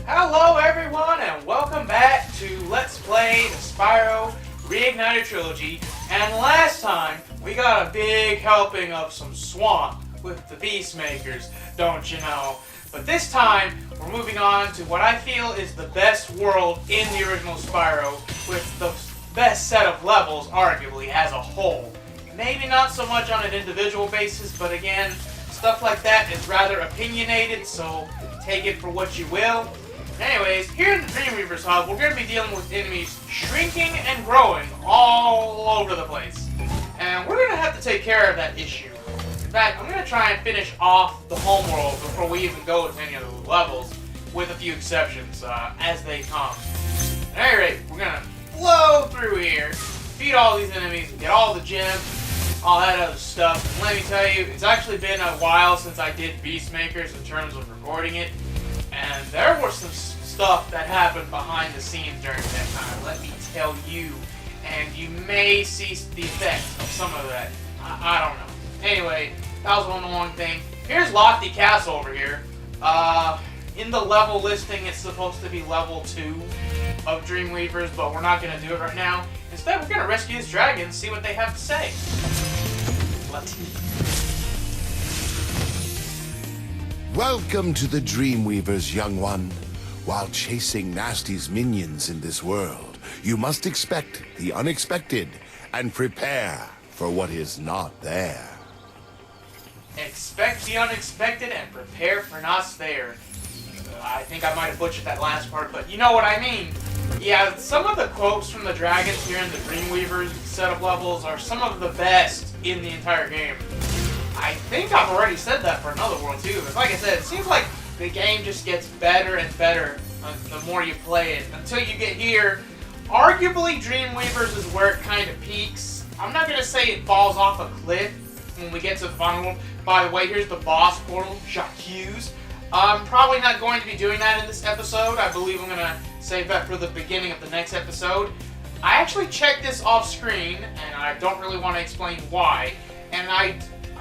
Hello everyone and welcome back to Let's Play the Spyro Reignited Trilogy. And last time we got a big helping of some swamp with the Beastmakers, don't you know? But this time we're moving on to what I feel is the best world in the original Spyro, with the best set of levels arguably as a whole. Maybe not so much on an individual basis, but again, stuff like that is rather opinionated, so take it for what you will. Anyways, here in the Dreamweaver's Hub, we're going to be dealing with enemies shrinking and growing all over the place. And we're going to have to take care of that issue. In fact, I'm going to try and finish off the homeworld before we even go to any of the levels, with a few exceptions, as they come. At any rate, we're going to blow through here, defeat all these enemies, get all the gems, all that other stuff. And let me tell you, it's actually been a while since I did Beastmakers in terms of recording it. And there was some stuff that happened behind the scenes during that time, let me tell you. And you may see the effects of some of that. I don't know. Anyway, that was one long thing. Here's Lofty Castle over here. In the level listing, it's supposed to be level 2 of Dreamweavers, but we're not going to do it right now. Instead, we're going to rescue this dragon and see what they have to say. Let's Welcome to the Dreamweavers, young one. While chasing Nasty's minions in this world, you must expect the unexpected and prepare for what is not there. Expect the unexpected and prepare for not there. I think I might have butchered that last part, but you know what I mean. Yeah, some of the quotes from the dragons here in the Dreamweavers set of levels are some of the best in the entire game. I think I've already said that for another world too, but like I said, it seems like the game just gets better and better the more you play it, until you get here. Arguably, Dreamweavers is where it kind of peaks. I'm not going to say it falls off a cliff when we get to the final world. By the way, here's the boss portal, Jacques. I'm probably not going to be doing that in this episode. I believe I'm going to save that for the beginning of the next episode. I actually checked this off screen, and I don't really want to explain why. And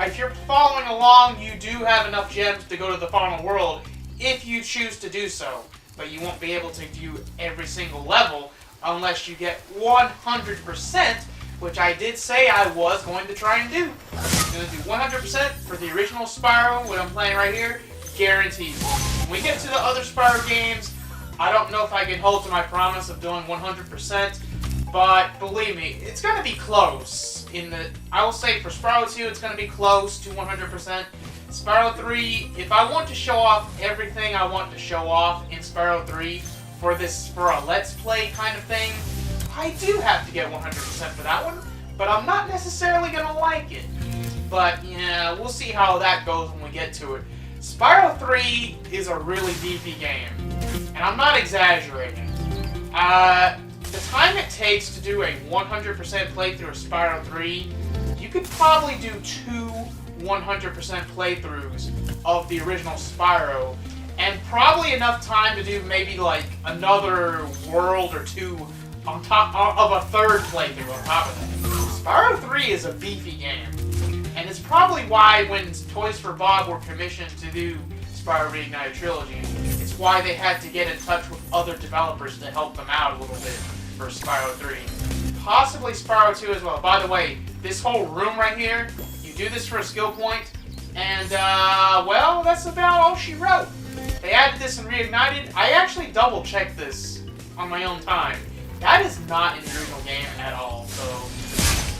if you're following along, you do have enough gems to go to the final world if you choose to do so. But you won't be able to do every single level unless you get 100%, which I did say I was going to try and do. I'm going to do 100% for the original Spyro, what I'm playing right here, guaranteed. When we get to the other Spyro games, I don't know if I can hold to my promise of doing 100%, but believe me, it's going to be close. I will say for Spyro 2, it's going to be close to 100%. Spyro 3, if I want to show off everything I want to show off in Spyro 3 for a Let's Play kind of thing, I do have to get 100% for that one, but I'm not necessarily going to like it. But yeah, we'll see how that goes when we get to it. Spyro 3 is a really beefy game, and I'm not exaggerating. The time it takes to do a 100% playthrough of Spyro 3, you could probably do 2 100% playthroughs of the original Spyro, and probably enough time to do maybe like another world or 2 on top of a third playthrough on top of that. Spyro 3 is a beefy game, and it's probably why when Toys for Bob were commissioned to do Spyro Reignited Trilogy, it's why they had to get in touch with other developers to help them out a little bit for Spyro 3. Possibly Spyro 2 as well. By the way, this whole room right here, you do this for a skill point, and well, that's about all she wrote. They added this in Reignited. I actually double-checked this on my own time. That is not in the original game at all, so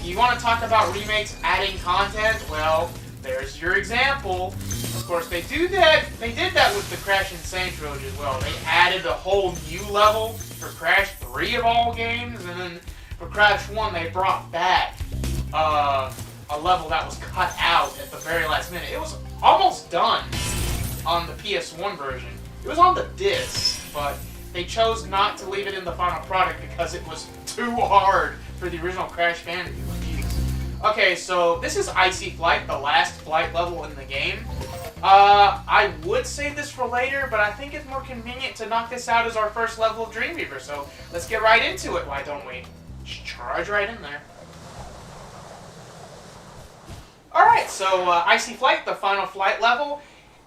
you want to talk about remakes adding content? Well, there's your example. Of course, they did that with the Crash Insane trilogy as well. They added a whole new level for Crash 3 of all games, and then for Crash 1, they brought back a level that was cut out at the very last minute. It was almost done on the PS1 version. It was on the disc, but they chose not to leave it in the final product because it was too hard for the original Crash fan to do. Okay, so this is Icy Flight, the last flight level in the game. I would save this for later, but I think it's more convenient to knock this out as our first level of Dreamweaver, so let's get right into it, why don't we? Just charge right in there. Alright, so Icy Flight, the final flight level.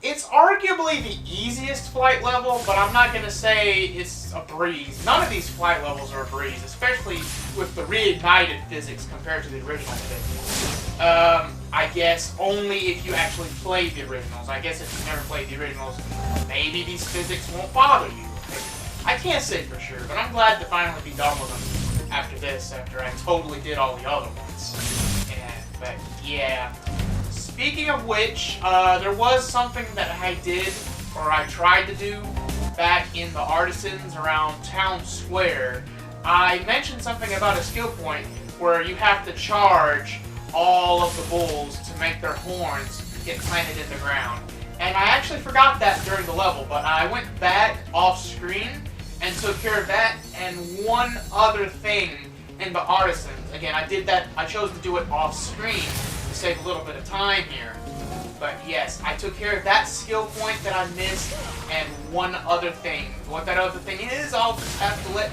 It's arguably the easiest flight level, but I'm not going to say it's a breeze. None of these flight levels are a breeze, especially with the reignited physics compared to the original physics. I guess only if you actually played the originals. I guess if you never played the originals, maybe these physics won't bother you. I can't say for sure, but I'm glad to finally be done with them after this, after I totally did all the other ones. But yeah. Speaking of which, there was something that I did, or I tried to do, back in the Artisans around Town Square. I mentioned something about a skill point where you have to charge all of the bulls to make their horns get planted in the ground. And I actually forgot that during the level, but I went back off screen and took care of that and one other thing in the Artisans. Again, I chose to do it off screen to save a little bit of time here. But yes, I took care of that skill point that I missed and one other thing. What that other thing is, I'll just have to let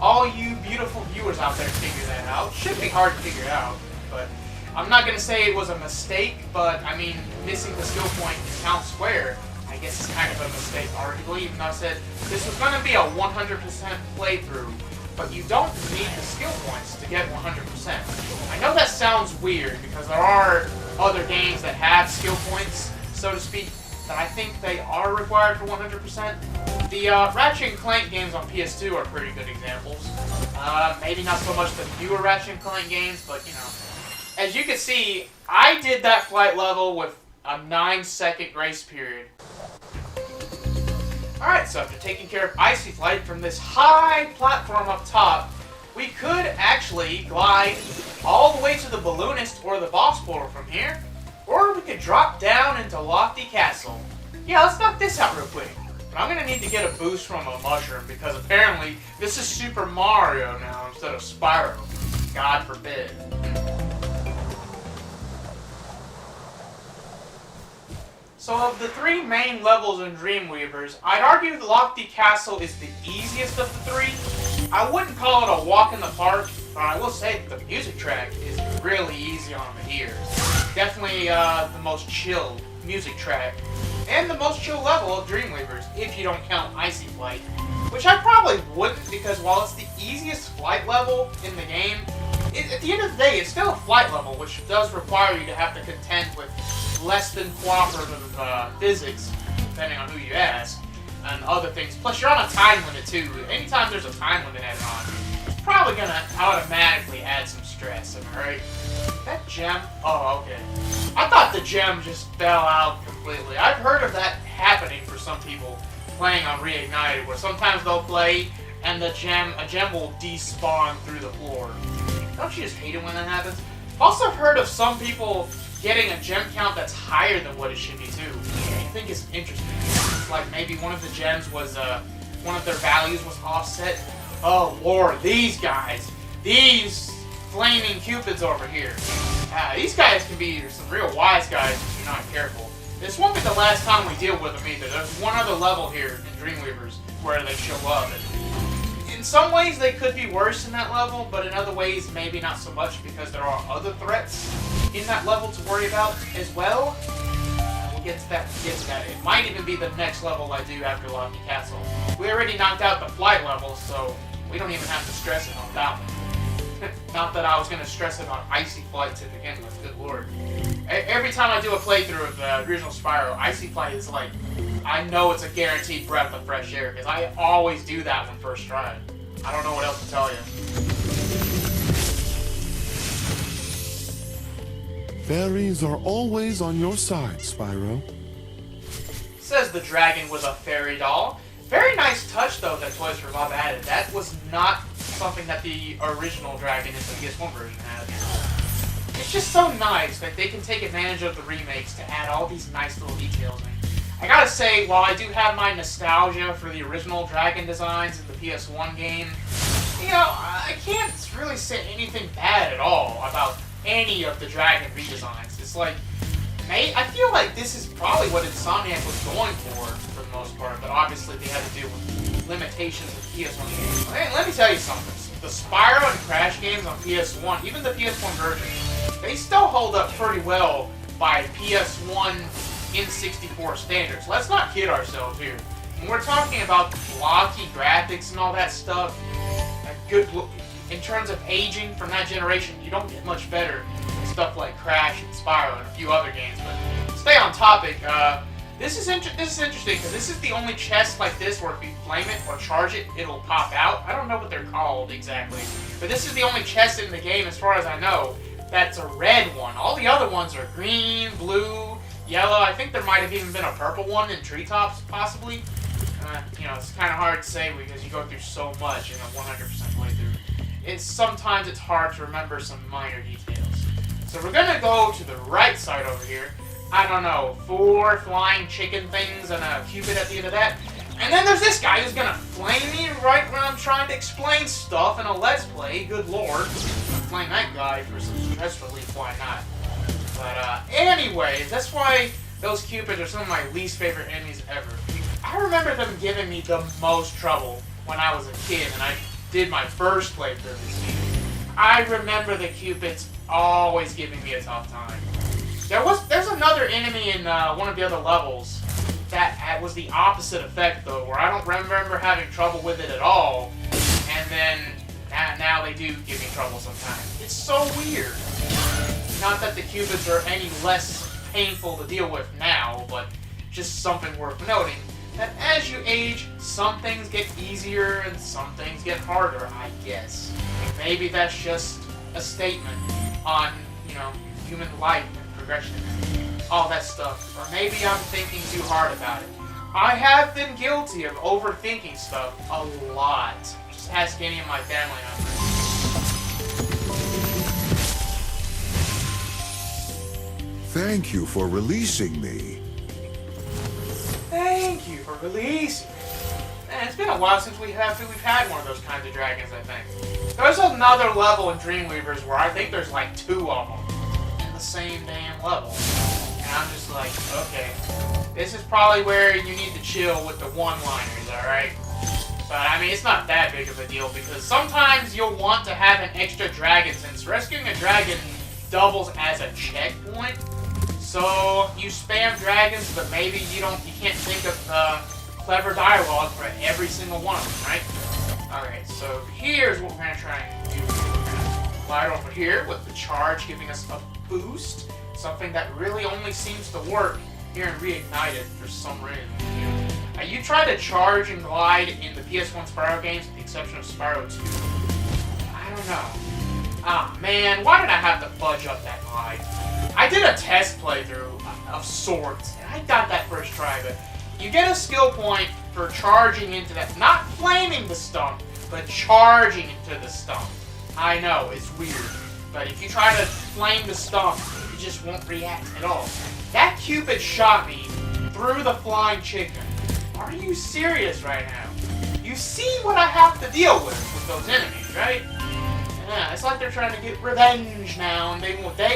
all you beautiful viewers out there figure that out. Should be hard to figure out, but I'm not going to say it was a mistake, but I mean, missing the skill point in Town Square, I guess it's kind of a mistake, arguably, even though I said this was going to be a 100% playthrough, but you don't need the skill points to get 100%. I know that sounds weird, because there are other games that have skill points, so to speak, that I think they are required for 100%. The Ratchet & Clank games on PS2 are pretty good examples. Maybe not so much the newer Ratchet & Clank games, but, you know. As you can see, I did that flight level with a 9-second grace period. Alright, so after taking care of Icy Flight from this high platform up top, we could actually glide all the way to the Balloonist or the Boss Portal from here, or we could drop down into Lofty Castle. Yeah, let's knock this out real quick. But I'm going to need to get a boost from a mushroom, because apparently this is Super Mario now instead of Spyro. God forbid. So of the three main levels in Dreamweavers, I'd argue the Lofty Castle is the easiest of the three. I wouldn't call it a walk in the park, but I will say that the music track is really easy on the ears. Definitely the most chill music track, and the most chill level of Dreamweavers, if you don't count Icy Flight. Which I probably wouldn't, because while it's the easiest flight level in the game, at the end of the day, it's still a flight level, which does require you to have to contend with less than cooperative physics, depending on who you ask, and other things. Plus, you're on a time limit, too. Anytime there's a time limit added on, it's probably going to automatically add some stress, am I right? That gem? Oh, okay. I thought the gem just fell out completely. I've heard of that happening for some people playing on Reignited, where sometimes they'll play and a gem will despawn through the floor. Don't you just hate it when that happens? I've also heard of some people getting a gem count that's higher than what it should be too. I think it's interesting. It's like maybe one of the gems was, one of their values was offset. Oh lord, these guys. These flaming cupids over here. These guys can be some real wise guys if you're not careful. This won't be the last time we deal with them either. There's one other level here in Dreamweavers where they show up. And in some ways they could be worse in that level, but in other ways maybe not so much, because there are other threats in that level to worry about as well. We'll get to that. It might even be the next level I do after Lofty Castle. We already knocked out the flight level, so we don't even have to stress it on that one. Not that I was going to stress it on Icy Flight to begin with, good lord. Every time I do a playthrough of the original Spyro, Icy Flight is like, I know it's a guaranteed breath of fresh air, because I always do that when first trying. I don't know what else to tell you. Fairies are always on your side, Spyro. Says the dragon with a fairy doll. Very nice touch, though, that Toys for Bob added. That was not something that the original dragon in the PS1 version had. It's just so nice that they can take advantage of the remakes to add all these nice little details in. I gotta say, while I do have my nostalgia for the original dragon designs in the PS1 game, you know, I can't really say anything bad at all about any of the dragon redesigns. It's like, I feel like this is probably what Insomniac was going for the most part, but obviously they had to deal with limitations of PS1 games. Let me tell you something. The Spyro and Crash games on PS1, even the PS1 version, they still hold up pretty well by PS1 N64 standards. Let's not kid ourselves here. When we're talking about blocky graphics and all that stuff, good in terms of aging from that generation, you don't get much better than stuff like Crash and Spyro and a few other games. But stay on topic. This is interesting because this is the only chest like this where if you flame it or charge it, it'll pop out. I don't know what they're called exactly, but this is the only chest in the game, as far as I know, that's a red one. All the other ones are green, blue, yellow. I think there might have even been a purple one in Treetops, possibly. You know, it's kind of hard to say because you go through so much in a 100% playthrough. Sometimes it's hard to remember some minor details. So we're gonna go to the right side over here. I don't know, 4 flying chicken things and a cupid at the end of that. And then there's this guy who's gonna flame me right when I'm trying to explain stuff in a Let's Play. Good lord. Flame that guy for some stress relief, why not? But anyways, that's why those cupids are some of my least favorite enemies ever. I remember them giving me the most trouble when I was a kid and I did my first playthrough of this game. I remember the cupids always giving me a tough time. There's another enemy in one of the other levels that was the opposite effect though, where I don't remember having trouble with it at all, and then now they do give me trouble sometimes. It's so weird. Not that the cupids are any less painful to deal with now, but just something worth noting, that as you age, some things get easier and some things get harder, I guess. Maybe that's just a statement on, you know, human life and progression, all that stuff. Or maybe I'm thinking too hard about it. I have been guilty of overthinking stuff a lot. Just ask any of my family members. Thank you for releasing me. Thank you for releasing me. Man, it's been a while since we've had one of those kinds of dragons, I think. There's another level in Dreamweavers where I think there's like 2 of them in the same damn level. And I'm just like, okay, this is probably where you need to chill with the one-liners, alright? But I mean, it's not that big of a deal because sometimes you'll want to have an extra dragon since rescuing a dragon doubles as a checkpoint. So you spam dragons, but maybe you can't think of clever dialogue for every single one of them, right? Alright, so here's what we're gonna try and do. We're gonna slide over here with the charge giving us a boost. Something that really only seems to work here in Reignited for some reason. You try to charge and glide in the PS1 Spyro games, with the exception of Spyro 2. I don't know. Ah, man, why did I have to fudge up that glide? I did a test playthrough of sorts, and I got that first try, but you get a skill point for charging into that, not flaming the stump, but charging into the stump. I know, it's weird, but if you try to flame the stump, it just won't react at all. That cupid shot me through the flying chicken. Are you serious right now? You see what I have to deal with those enemies, right? Yeah, it's like they're trying to get revenge now, and they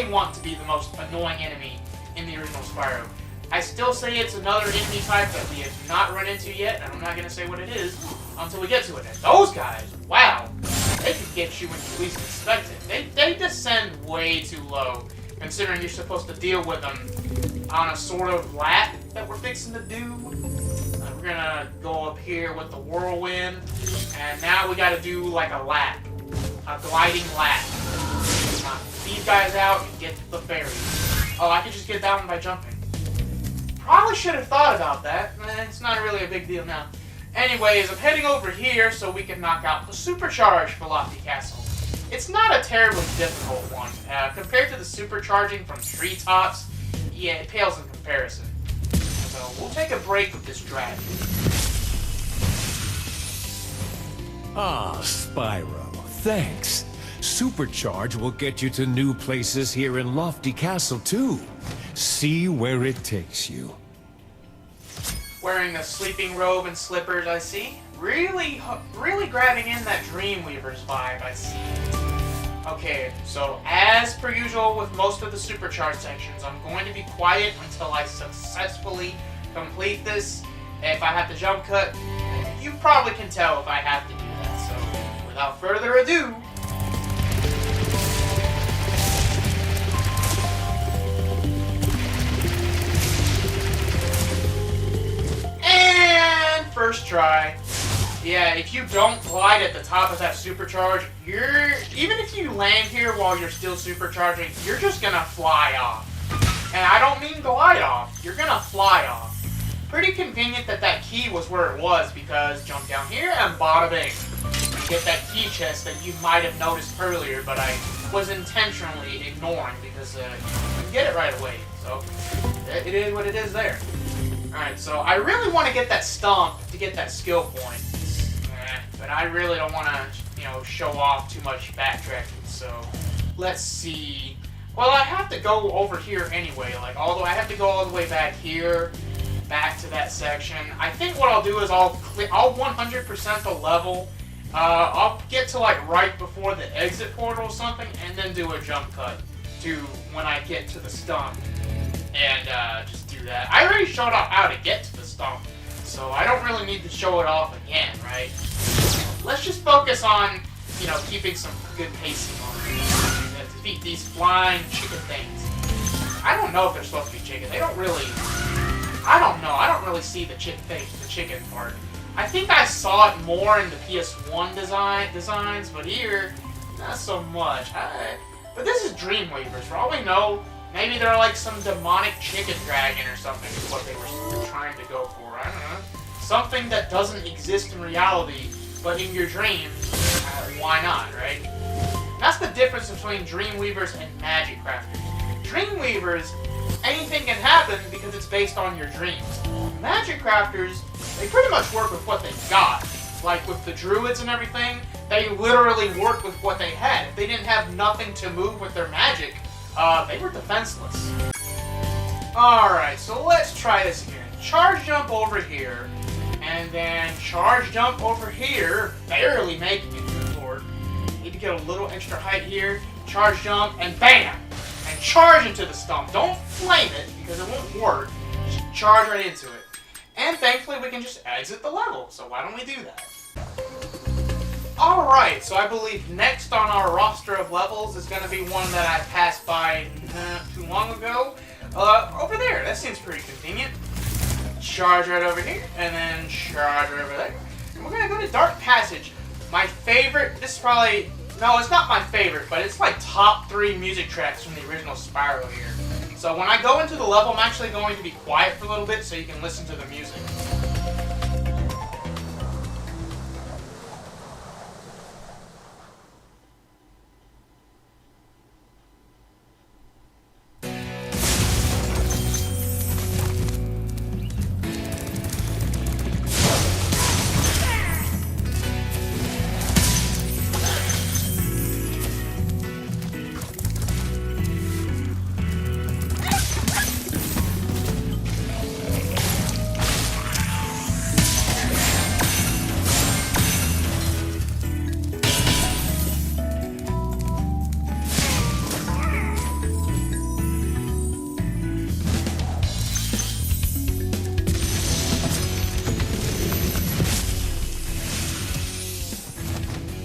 want to be the most annoying enemy in the original Spyro. I still say it's another enemy type that we have not run into yet, and I'm not going to say what it is until we get to it. And those guys, wow, they can get you when you least expect it. They descend way too low, considering you're supposed to deal with them on a sort of lap that we're fixing to do. We're going to go up here with the whirlwind, and now we got to do like a lap. A gliding lap. These guys out and get the ferry. Oh, I could just get that one by jumping. Probably should have thought about that. It's not really a big deal now. Anyways, I'm heading over here so we can knock out the supercharge for Lofty Castle. It's not a terribly difficult one. Compared to the supercharging from Treetops, yeah, it pales in comparison. So we'll take a break with this dragon. Ah, Spyro. Thanks. Supercharge will get you to new places here in Lofty Castle, too. See where it takes you. Wearing a sleeping robe and slippers, I see. Really grabbing in that Dreamweaver's vibe, I see. Okay, so as per usual with most of the Supercharge sections, I'm going to be quiet until I successfully complete this. If I have to jump cut, you probably can tell if I have to do that, so without further ado, first try, yeah, if you don't glide at the top of that supercharge, even if you land here while you're still supercharging, you're just gonna fly off. And I don't mean glide off, you're gonna fly off. Pretty convenient that that key was where it was, because jump down here and bada bing. You get that key chest that you might have noticed earlier, but I was intentionally ignoring because you get it right away. So it is what it is there. Alright, so I really want to get that stomp to get that skill point. But I really don't want to, show off too much backtracking. So let's see. Well, I have to go over here anyway. Although I have to go all the way back here, back to that section. I think what I'll do is I'll 100% the level. I'll get to right before the exit portal or something, and then do a jump cut to when I get to the stump, and just do that. I already showed off how to get to the stump, so I don't really need to show it off again, right? Let's just focus on, keeping some good pacing on it. To defeat these flying chicken things. I don't know if they're supposed to be chicken. They don't really. I don't know. I don't really see the chicken part. I think I saw it more in the PS1 designs, but here, not so much. But this is Dreamweavers. For all we know, maybe they're like some demonic chicken dragon or something is what they were trying to go for. I don't know. Something that doesn't exist in reality, but in your dreams, why not, right? That's the difference between Dreamweavers and Magic Crafters. Dreamweavers, anything can happen because it's based on your dreams. Magic Crafters, they pretty much work with what they got. Like with the druids and everything, they literally worked with what they had. If they didn't have nothing to move with their magic, they were defenseless. Alright, so let's try this again. Charge jump over here, and then charge jump over here, barely making it, good lord. Need to get a little extra height here, charge jump, and BAM! And charge into the stump. Don't flame it, because it won't work. Just charge right into it. And thankfully we can just exit the level, so why don't we do that? Alright, so I believe next on our roster of levels is going to be one that I passed by not too long ago. Over there, that seems pretty convenient. Charge right over here, and then charge right over there. And we're going to go to Dark Passage. My favorite, this is probably, no, it's not my favorite, but it's like top 3 music tracks from the original Spyro here. So when I go into the level, I'm actually going to be quiet for a little bit so you can listen to the music.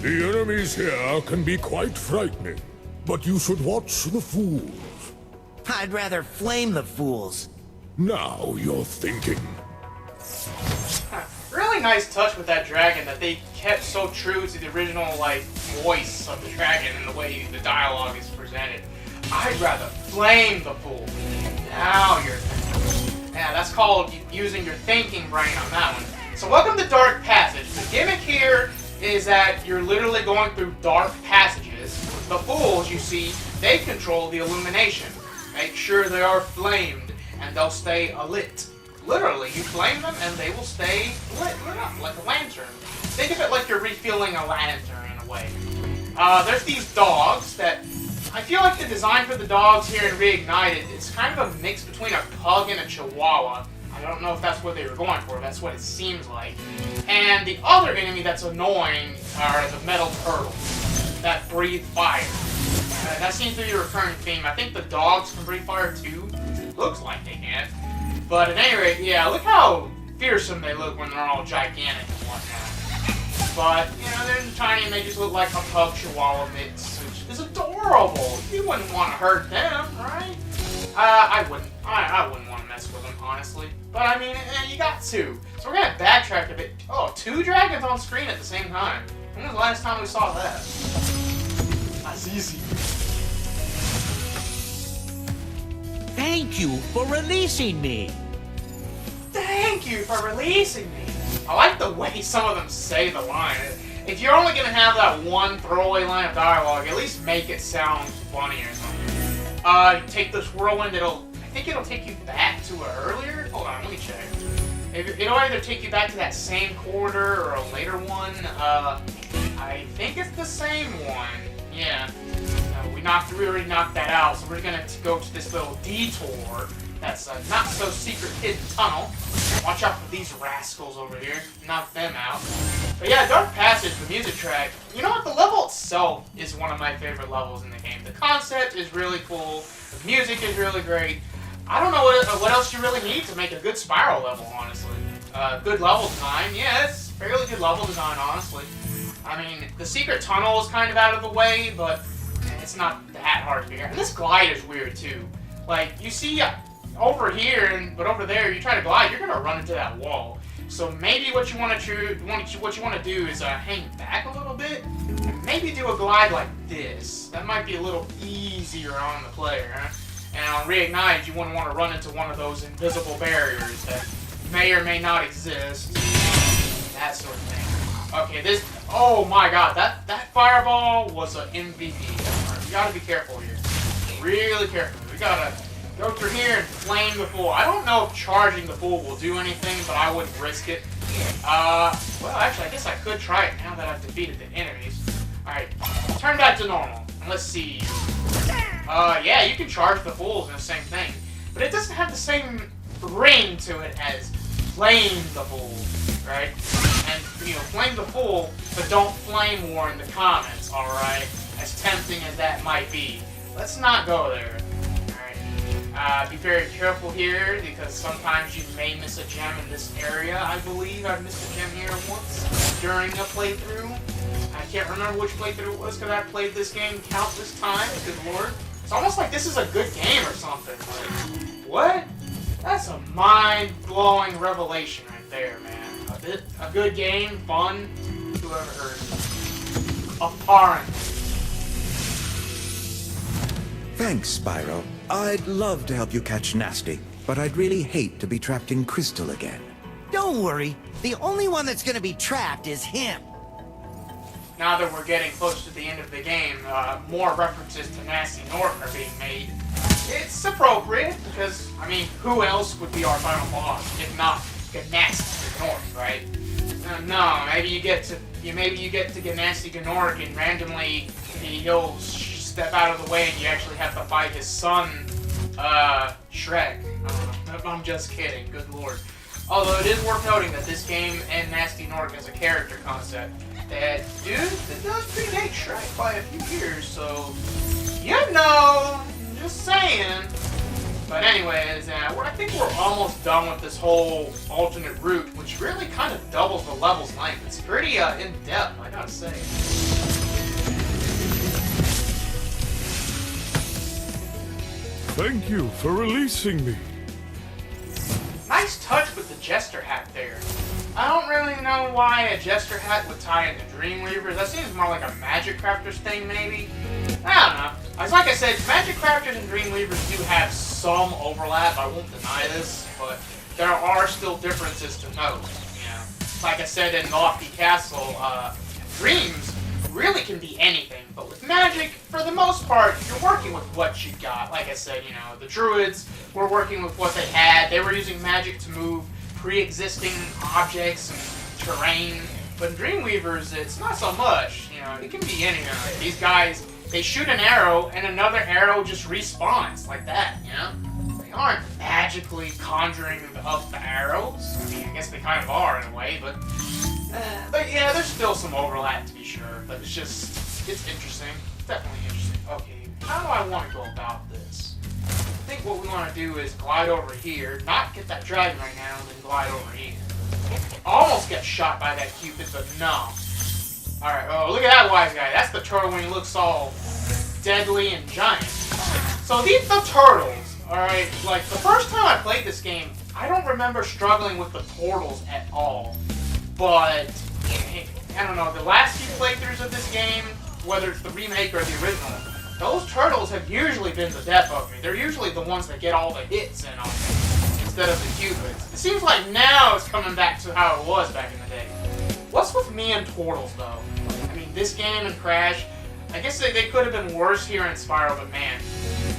The enemies here can be quite frightening, but you should watch the fools. I'd rather flame the fools. Now you're thinking. Really nice touch with that dragon that they kept so true to the original voice of the dragon and the way the dialogue is presented. I'd rather flame the fool. Now you're thinking. Yeah, that's called using your thinking brain on that one. So welcome to Dark Passage. The gimmick here is that you're literally going through dark passages. The fools, you see, they control the illumination. Make sure they are flamed, and they'll stay alit. Literally, you flame them, and they will stay lit up, like a lantern. Think of it like you're refueling a lantern, in a way. There's these dogs that... I feel like the design for the dogs here in Reignited is kind of a mix between a pug and a chihuahua. I don't know if that's what they were going for, that's what it seems like. And the other enemy that's annoying are the metal turtles that breathe fire. That seems to be a recurring theme. I think the dogs can breathe fire too. Looks like they can. But at any rate, yeah, look how fearsome they look when they're all gigantic and whatnot. But, they're tiny and they just look like a pug chihuahua mix, which is adorable. You wouldn't want to hurt them, right? I wouldn't want to mess with them, honestly. But I mean, you got to. So we're gonna backtrack a bit. Oh, 2 dragons on screen at the same time. When was the last time we saw that? That's easy. Thank you for releasing me. Thank you for releasing me. I like the way some of them say the line. If you're only gonna have that one throwaway line of dialogue, at least make it sound funny or something. Take this whirlwind, I think it'll take you back to it earlier. Hold on, let me check. It'll either take you back to that same corridor or a later one. I think it's the same one. Yeah. We already knocked that out, so we're gonna go to this little detour. That's a not-so-secret hidden tunnel. Watch out for these rascals over here. Knock them out. But yeah, Dark Passage, the music track. You know what? The level itself is one of my favorite levels in the game. The concept is really cool. The music is really great. I don't know what else you really need to make a good Spyro level, honestly. Good level design. Yeah, it's fairly good level design, honestly. I mean, the secret tunnel is kind of out of the way, but it's not that hard to figure out. And this glide is weird, too. Like, you see over here, but over there, you try to glide, you're gonna run into that wall. So maybe what you want to do is hang back a little bit, and maybe do a glide like this. That might be a little easier on the player. Huh? And on Reignite, you wouldn't want to run into one of those invisible barriers that may or may not exist. That sort of thing. Okay, oh my god, that fireball was an MVP. You gotta be careful here. Really careful. We gotta go through here and flame the fool. I don't know if charging the fool will do anything, but I wouldn't risk it. Well, actually, I guess I could try it now that I've defeated the enemies. Alright, turn back to normal. And let's see. Yeah, you can charge the fools in the same thing. But it doesn't have the same ring to it as flame the fool, right? And, flame the fool, but don't flame war in the comments, alright? As tempting as that might be. Let's not go there. Be very careful here, because sometimes you may miss a gem in this area. I believe I missed a gem here once during a playthrough. I can't remember which playthrough it was, because I played this game countless times, good lord. It's almost like this is a good game or something. Like, what? That's a mind-blowing revelation right there, man. A good game, fun, whoever heard it. Abhorrent. Thanks, Spyro. I'd love to help you catch Nasty, but I'd really hate to be trapped in Crystal again. Don't worry. The only one that's gonna be trapped is him. Now that we're getting close to the end of the game, more references to Nasty North are being made. It's appropriate, because, I mean, who else would be our final boss if not Nasty North, right? No, maybe you get to Nasty Gnork and randomly he'll step out of the way and you actually have to fight his son, Shrek. I'm just kidding, good lord. Although it is worth noting that this game and Nasty Nork as a character concept that does predate Shrek by a few years, so just saying. But anyways, I think we're almost done with this whole alternate route, which really kind of doubles the level's length. It's pretty in-depth, I gotta say. Thank you for releasing me. Nice touch with the Jester hat there. I don't really know why a Jester hat would tie into Dreamweavers. That seems more like a Magic Crafters thing, maybe? I don't know. As like I said, Magic Crafters and Dreamweavers do have some overlap. I won't deny this, but there are still differences to note. Like I said in Lofty Castle, dreams really can be anything, but with magic, for the most part, you're working with what you got. Like I said, the druids were working with what they had. They were using magic to move pre-existing objects and terrain. But in Dreamweavers, it's not so much. It can be anything. Like these guys, they shoot an arrow, and another arrow just respawns like that. They aren't magically conjuring up the arrows. I mean, I guess they kind of are in a way, but yeah, there's still some overlap to be sure. But it's interesting. It's definitely interesting. Okay, how do I want to go about this? I think what we want to do is glide over here, not get that dragon right now, and then glide over here. Almost get shot by that Cupid, but no. Alright, oh, look at that wise guy. That's the turtle when he looks all deadly and giant. So these the turtles, alright? Like, the first time I played this game, I don't remember struggling with the portals at all. But, I don't know, the last few playthroughs of this game, whether it's the remake or the original, those turtles have usually been the death of me. They're usually the ones that get all the hits in on me, instead of the cupids. It seems like now it's coming back to how it was back in the day. What's with me and portals, though? I mean, this game and Crash, I guess they could have been worse here in Spyro, but man,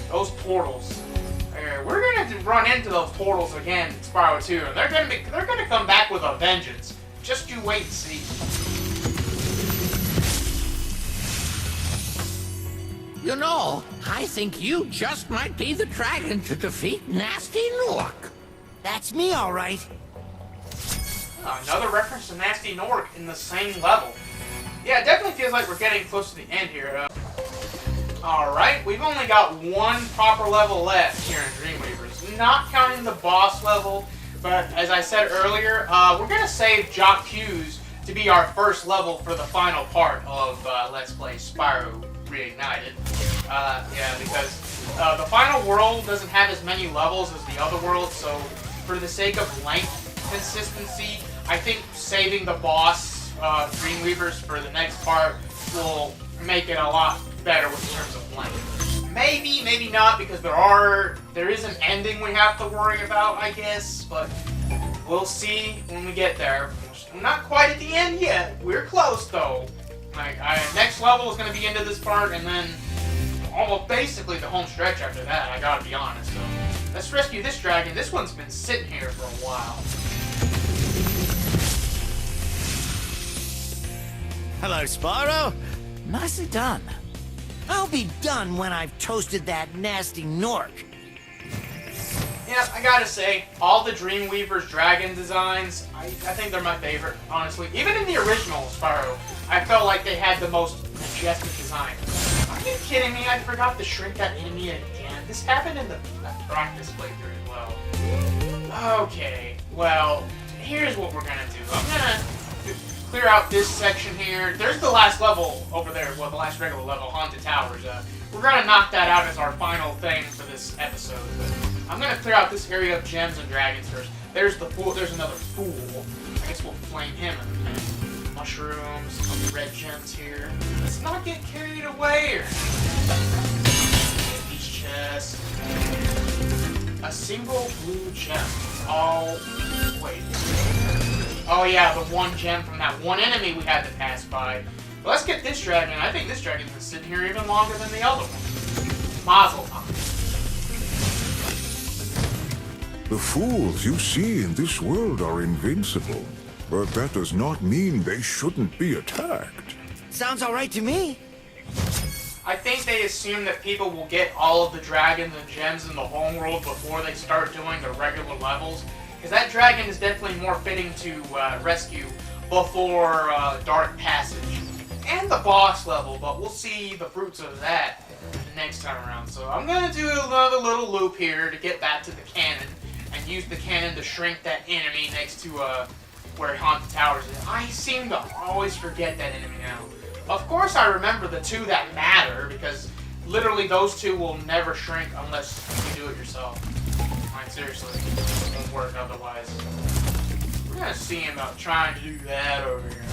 those portals. We're gonna run into those portals again in Spyro 2, and they're gonna come back with a vengeance. Just you wait and see. You know, I think you just might be the dragon to defeat Nasty Nork. That's me, all right. Another reference to Nasty Nork in the same level. Yeah, it definitely feels like we're getting close to the end here. Alright, we've only got one proper level left here in Dreamweavers. Not counting the boss level, but as I said earlier, we're going to save Jock Hughes to be our first level for the final part of Let's Play Spyro Reignited. Yeah, because the final world doesn't have as many levels as the other worlds, so for the sake of length consistency, I think saving the boss Dreamweavers for the next part will make it a lot better in terms of length. Maybe, maybe not, because there is an ending we have to worry about, I guess, but we'll see when we get there. We're not quite at the end yet. We're close, though. Next level is going to be into this part, and then almost basically the home stretch after that, I gotta be honest. So, let's rescue this dragon. This one's been sitting here for a while. Hello, Spyro. Nicely done. I'll be done when I've toasted that nasty Nork. Yeah, I gotta say, all the Dreamweaver's dragon designs, I think they're my favorite, honestly. Even in the original Spyro, I felt like they had the most majestic design. Are you kidding me? I forgot to shrink that enemy again. This happened in the practice playthrough as well. Okay, well, here's what we're gonna do. I'm gonna clear out this section here. There's the last level over there, well, the last regular level, Haunted Towers. We're gonna knock that out as our final thing for this episode. But I'm gonna clear out this area of gems and dragons first. There's the fool. There's another fool. I guess we'll flame him. Mushrooms, some red gems here. Let's not get carried away. These chests. A single blue gem. Oh, wait. Oh yeah, the one gem from that one enemy we had to pass by. But let's get this dragon. I think this dragon's been sitting here even longer than the other one. Mazel tov. The fools you see in this world are invincible, but that does not mean they shouldn't be attacked. Sounds all right to me. I think they assume that people will get all of the dragons and gems in the homeworld before they start doing the regular levels. Because that dragon is definitely more fitting to rescue before Dark Passage. And the boss level, but we'll see the fruits of that next time around. So I'm going to do another little loop here to get back to the cannon. And use the cannon to shrink that enemy next to where Haunted Towers is. I seem to always forget that enemy now. Of course I remember the two that matter, because literally those two will never shrink unless you do it yourself. Like, seriously, it won't work otherwise. We're gonna see him about trying to do that over here.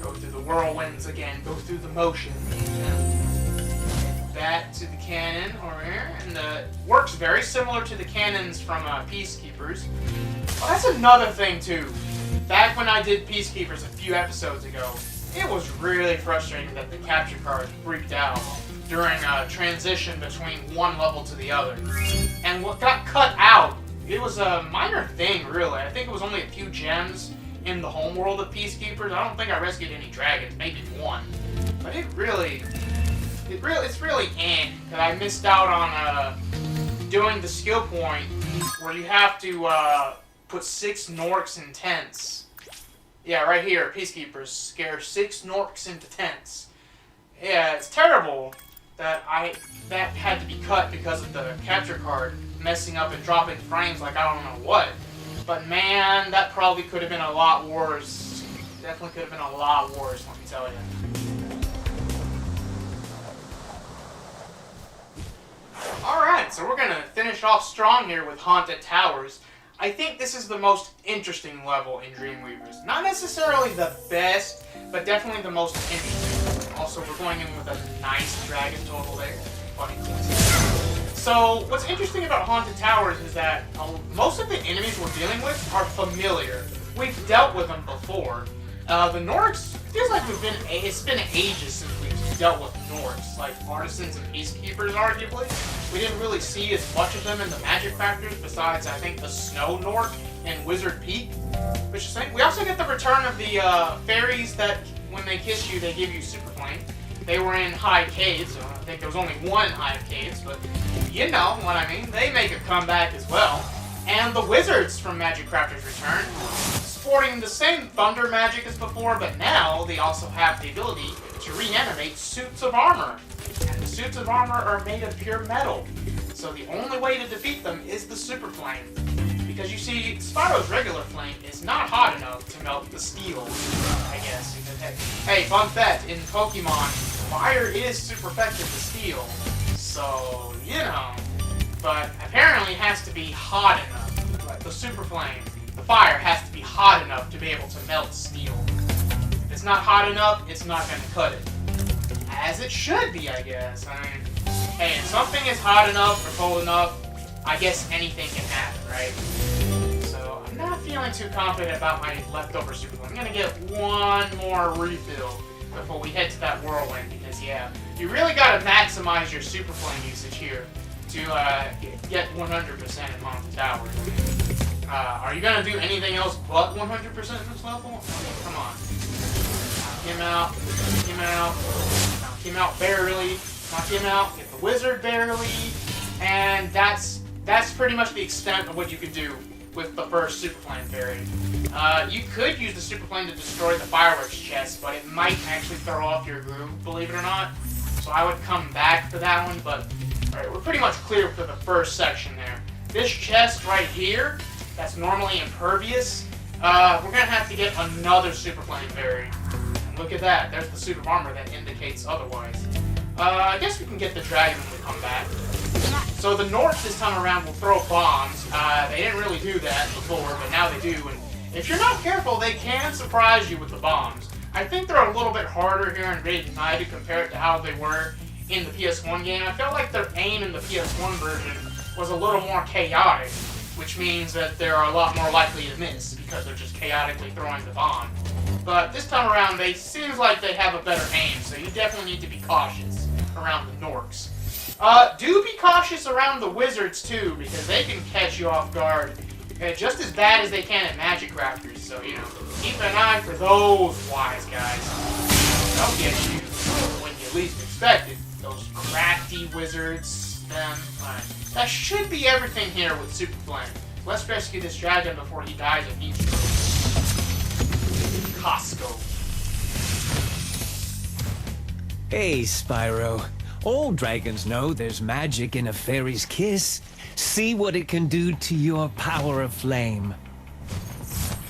Go through the whirlwinds again, go through the motion. Back to the cannon over here, and works very similar to the cannons from Peacekeepers. Well, that's another thing too. Back when I did Peacekeepers a few episodes ago, it was really frustrating that the capture card freaked out during a transition between one level to the other. And what got cut out, it was a minor thing, really. I think it was only a few gems in the homeworld of Peacekeepers. I don't think I rescued any dragons, maybe one. But it's really because I missed out on doing the skill point where you have to put 6 Norks in tents. Yeah, right here, Peacekeepers scare 6 Norks into tents. Yeah, it's terrible that that had to be cut because of the capture card messing up and dropping frames like I don't know what. But man, that probably could have been a lot worse. Definitely could have been a lot worse, let me tell you. Alright, so we're going to finish off strong here with Haunted Towers. I think this is the most interesting level in Dreamweavers. Not necessarily the best, but definitely the most interesting. Also, we're going in with a nice dragon total there. Funny. So, what's interesting about Haunted Towers is that most of the enemies we're dealing with are familiar. We've dealt with them before. The Norks, feels like it's been ages since we've dealt with Norks, like Artisans and Peacekeepers, arguably. We didn't really see as much of them in the Magic Factors, besides, I think, the Snow Nork and Wizard Peak. Which is saying, we also get the return of the fairies that, when they kiss you, they give you Super Flame. They were in Hive Caves, so I think there was only one Hive Caves, but you know what I mean. They make a comeback as well. And the Wizards from Magic Crafters return, sporting the same thunder magic as before, but now they also have the ability to reanimate suits of armor. And the suits of armor are made of pure metal, so the only way to defeat them is the Super Flame. Because you see, Spyro's regular flame is not hot enough to melt the steel, I guess. Hey, fun fact, in Pokemon, fire is super effective to steel, so, you know. But apparently it has to be hot enough. Like the Super Flame, the fire has to be hot enough to be able to melt steel. If it's not hot enough, it's not going to cut it. As it should be, I guess. I mean, hey, if something is hot enough or cold enough, I guess anything can happen, right? So, I'm not feeling too confident about my leftover Super Flame. I'm going to get one more refill before we head to that Whirlwind, because, yeah, you really got to maximize your Super Flame usage here to get 100% in Haunted Towers. Are you going to do anything else but 100% in this level? Okay, come on. Knock him out. Knock him out. Knock him out barely. Knock him out. Get the wizard barely. And that's pretty much the extent of what you can do with the first Super Flame fairy. You could use the Super Flame to destroy the fireworks chest, but it might actually throw off your groove, believe it or not. So I would come back for that one, but alright, we're pretty much clear for the first section there. This chest right here, that's normally impervious, we're going to have to get another Super Flame fairy. And look at that, there's the suit of armor that indicates otherwise. I guess we can get the dragon when we come back. So the Norks this time around will throw bombs. They didn't really do that before, but now they do. And if you're not careful, they can surprise you with the bombs. I think they're a little bit harder here in Reignited compared to how they were in the PS1 game. I felt like their aim in the PS1 version was a little more chaotic, which means that they're a lot more likely to miss because they're just chaotically throwing the bomb. But this time around, they seems like they have a better aim, so you definitely need to be cautious around the Norks. Do be cautious around the Wizards too, because they can catch you off guard just as bad as they can at Magic Crafters. So, you know, keep an eye for those wise guys. They'll get you when you least expect it. Those crafty Wizards, them. That should be everything here with Super Flame. Let's rescue this dragon before he dies of heat stroke. Costco. Hey, Spyro. All dragons know there's magic in a fairy's kiss. See what it can do to your power of flame.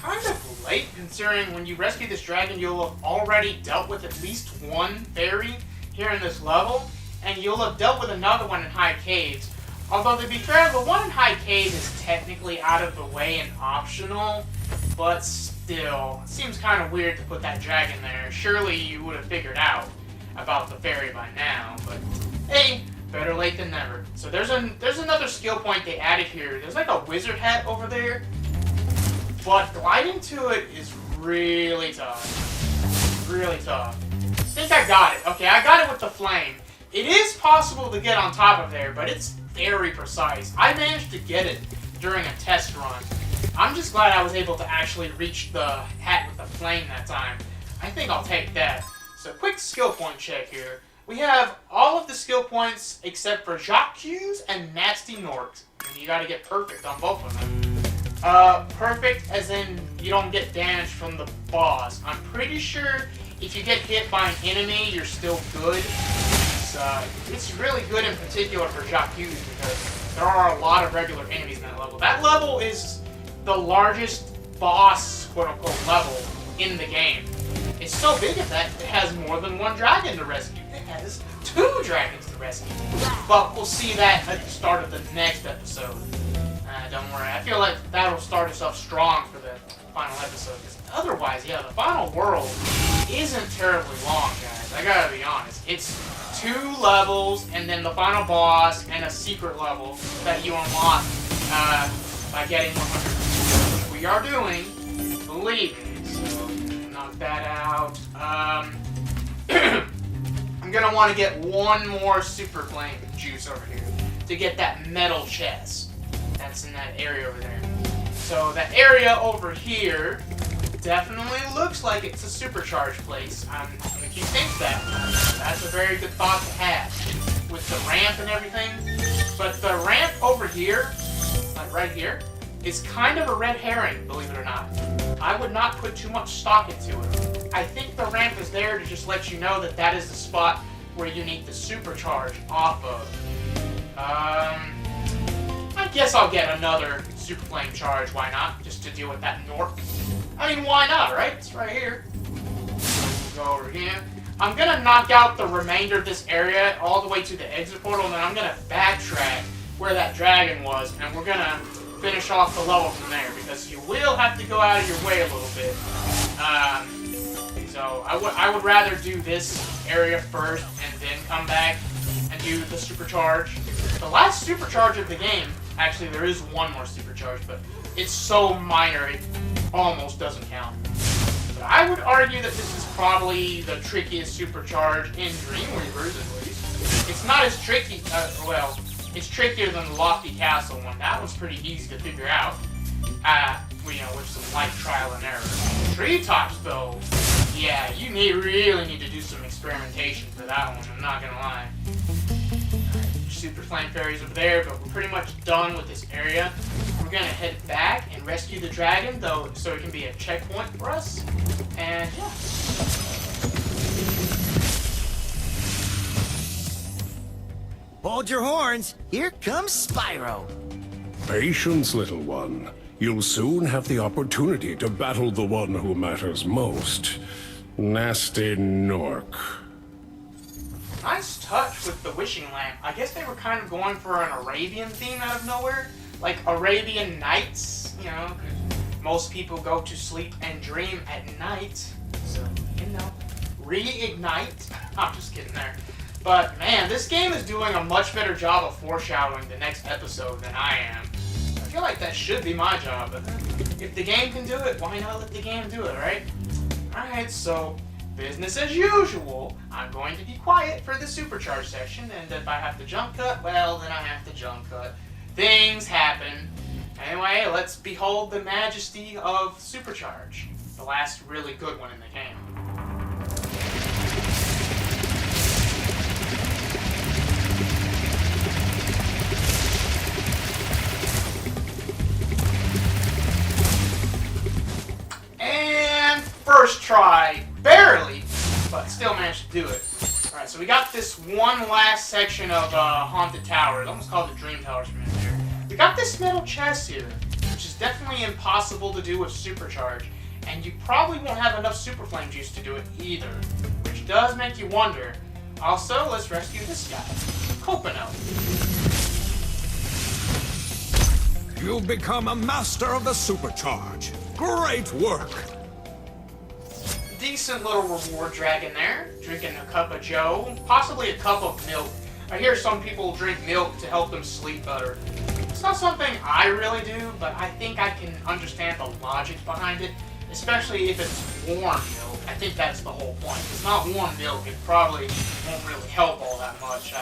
Kind of late, considering when you rescue this dragon, you'll have already dealt with at least one fairy here in this level, and you'll have dealt with another one in High Caves. Although, to be fair, the one in High Caves is technically out of the way and optional, but still, it seems kind of weird to put that dragon there. Surely you would have figured out about the fairy by now, but hey, better late than never. So there's another skill point they added here. There's like a wizard hat over there, but gliding to it is really tough. Really tough. I think I got it. Okay, I got it with the flame. It is possible to get on top of there, but it's very precise. I managed to get it during a test run. I'm just glad I was able to actually reach the hat with the flame that time. I think I'll take that. So quick skill point check here. We have all of the skill points except for Jacques and Nasty Norks. And you gotta get perfect on both of them. Perfect as in you don't get damage from the boss. I'm pretty sure if you get hit by an enemy, you're still good. It's really good in particular for Jacques because there are a lot of regular enemies in that level. That level is the largest boss, quote-unquote, level in the game. It's so big at that it has more than one dragon to rescue. It has 2 dragons to rescue. But we'll see that at the start of the next episode. don't worry. I feel like that'll start us off strong for the final episode. Because otherwise, yeah, the final world isn't terribly long, guys. I gotta be honest. It's 2 levels, and then the final boss, and a secret level that you unlock by getting 100. We are doing, believe me. So, knock that out. I'm gonna want to get one more super flame juice over here to get that metal chest. That's in that area over there. So the area over here definitely looks like it's a supercharged place. If you think that, that's a very good thought to have with the ramp and everything. But the ramp over here, like right here, is kind of a red herring, believe it or not. I would not put too much stock into it. I think the ramp is there to just let you know that that is the spot where you need the supercharge off of. I guess I'll get another super flame charge, why not? Just to deal with that north. I mean, why not, right? It's right here. Go over here. I'm gonna knock out the remainder of this area all the way to the exit portal, and then I'm gonna backtrack where that dragon was, and we're gonna finish off the level from there, because you will have to go out of your way a little bit. So I would rather do this area first and then come back and do the supercharge. The last supercharge of the game, actually there is one more supercharge, but it's so minor it almost doesn't count. But I would argue that this is probably the trickiest supercharge in Dreamweavers, at least. It's not as tricky, well, it's trickier than the Lofty Castle one. That one's pretty easy to figure out, you know, with some light trial and error. Treetops, though, yeah, you really need to do some experimentation for that one, I'm not gonna lie. Super Flame Fairies over there, but we're pretty much done with this area. We're gonna head back and rescue the dragon, though, so it can be a checkpoint for us. And yeah. Hold your horns. Here comes Spyro. Patience, little one. You'll soon have the opportunity to battle the one who matters most. Nasty Nork. Nice touch with the wishing lamp. I guess they were kind of going for an Arabian theme out of nowhere. Like Arabian Nights, you know, 'cause most people go to sleep and dream at night. So, you know, reignite. I'm just kidding there. But, man, this game is doing a much better job of foreshadowing the next episode than I am. I feel like that should be my job. But if the game can do it, why not let the game do it, right? Alright, so business as usual. I'm going to be quiet for the supercharge section, and if I have to jump cut, well, then I have to jump cut. Things happen. Anyway, let's behold the majesty of supercharge. The last really good one in the game. And first try, barely, but still managed to do it. Alright, so we got this one last section of Haunted Tower. It's almost called the Dream Towers from in there. We got this metal chest here, which is definitely impossible to do with Supercharge, and you probably won't have enough Super Flame Juice to do it either, which does make you wonder. Also, let's rescue this guy, Copano. You've become a master of the supercharge. Great work! Decent little reward dragon there, drinking a cup of joe, possibly a cup of milk. I hear some people drink milk to help them sleep better. It's not something I really do, but I think I can understand the logic behind it, especially if it's warm milk. I think that's the whole point. If it's not warm milk, it probably won't really help all that much.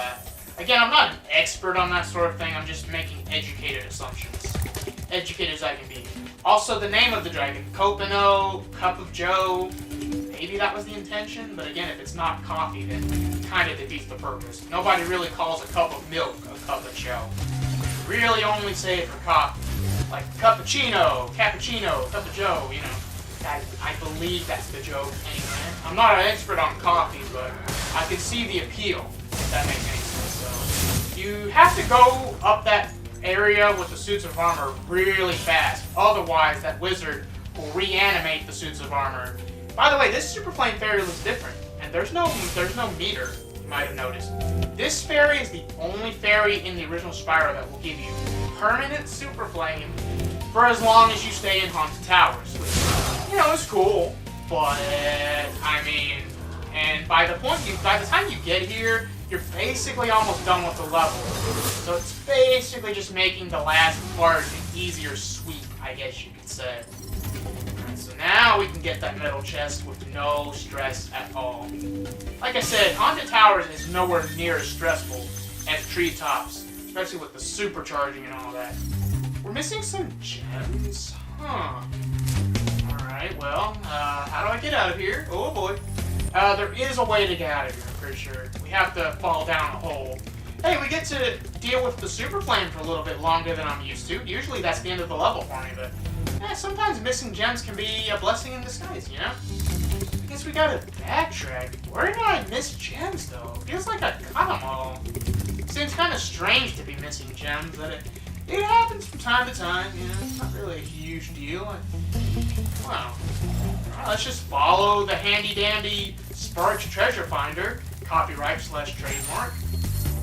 Again, I'm not an expert on that sort of thing, I'm just making educated assumptions. Educated as I can be. Also, the name of the dragon, Copano, Cup of Joe, maybe that was the intention, but again, if it's not coffee, then it kind of defeats the purpose. Nobody really calls a cup of milk a cup of Joe. Really only say it for coffee. Like cappuccino, cup of Joe, you know. I believe that's the joke anyway. I'm not an expert on coffee, but I can see the appeal, if that makes any sense. So, you have to go up that area with the suits of armor really fast. Otherwise, that wizard will reanimate the suits of armor. By the way, this Super Flame Fairy looks different, and there's no meter, you might have noticed. This fairy is the only fairy in the original Spyro that will give you permanent super flame for as long as you stay in Haunted Towers. Which, you know, it's cool, but I mean, and by the time you get here, you're basically almost done with the level. So it's basically just making the last part an easier sweep, I guess you could say. Alright, so now we can get that metal chest with no stress at all. Like I said, Haunted Towers is nowhere near as stressful as Treetops, especially with the supercharging and all that. We're missing some gems? Huh. Alright, well, how do I get out of here? Oh boy. There is a way to get out of here, I'm pretty sure. We have to fall down a hole. Hey, we get to deal with the super flame for a little bit longer than I'm used to. Usually that's the end of the level for me, but sometimes missing gems can be a blessing in disguise, you know? I guess we gotta backtrack. Where did I miss gems, though? Feels like I got them all. Seems kind of strange to be missing gems, but it happens from time to time, you know? It's not really a huge deal. Well, let's just follow the handy-dandy Sparks Treasure Finder, copyright/trademark.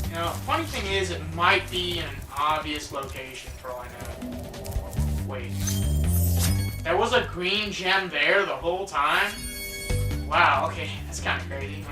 You know, funny thing is, it might be in an obvious location for all I know. Wait. There was a green gem there the whole time? Wow, okay, that's kind of crazy.